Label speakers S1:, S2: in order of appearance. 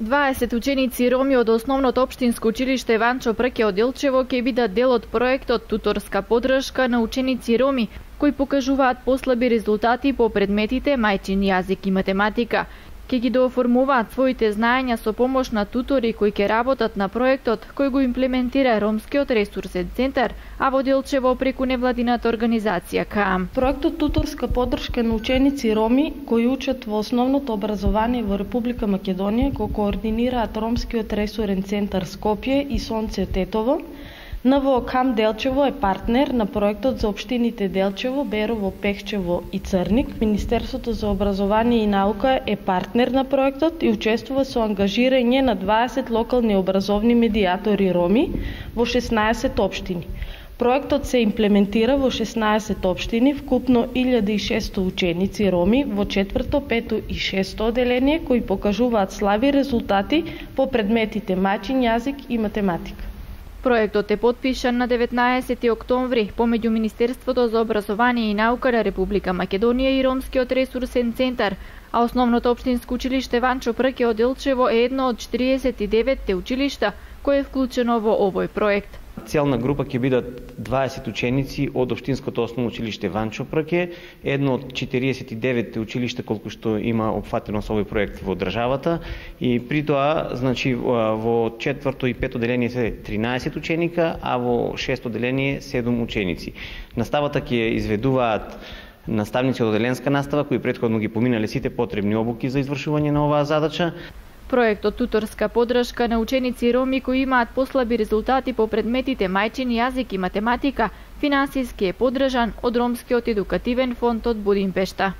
S1: 20 ученици роми од основното општинско училиште Ванчо Прке од Делчево ќе бидат дел од проектот Туторска поддршка на ученици роми кои покажуваат послаби резултати по предметите мајчин јазик и математика. Ќе ги дооформуваат своите знаења со помош на тутори кои ќе работат на проектот кој го имплементира Ромскиот ресурсен центар, а во Делчево преку невладината организација КААМ.
S2: Проектот Туторска поддршка на ученици роми кои учат во основното образование во Република Македонија го координираат Ромскиот ресурсен центар Скопје и Сонце Тетово. НВО КААМ Делчево е партнер на проектот за општините Делчево, Берово, Пехчево и Црник. Министерството за образование и наука е партнер на проектот и учествува со ангажирање на 20 локални образовни медиатори роми во 16 општини. Проектот се имплементира во 16 општини, вкупно 1600 ученици роми во 4-то, 5-то и 6-то оделение кои покажуваат слаби резултати по предметите мајчин јазик и математика.
S1: Проектот е потпишан на 19 октомври помеѓу Министерството за образование и наука на Република Македонија и Ромскиот ресурсен центар, а основното општинско училиште Ванчо Прке од Делчево е едно од 49 училишта кое е вклучено во овој проект.
S3: Целна група ќе бидат 20 ученици од општинското основно училиште Ванчо Прке, едно од 49 училишта колку што има опфатено со овој проект во државата, и при тоа, значи, во 4-то и 5-то оделение се 13 ученика, а во 6-то оделение 7 ученици. Наставата ќе изведуваат наставници од оделенска настава кои претходно ги поминале сите потребни обуки за извршување на оваа задача.
S1: Проектот Туторска поддршка на ученици роми кои имаат послаби резултати по предметите мајчин јазик и математика финансиски е поддржан од Ромскиот едукативен фонд од Будимпешта.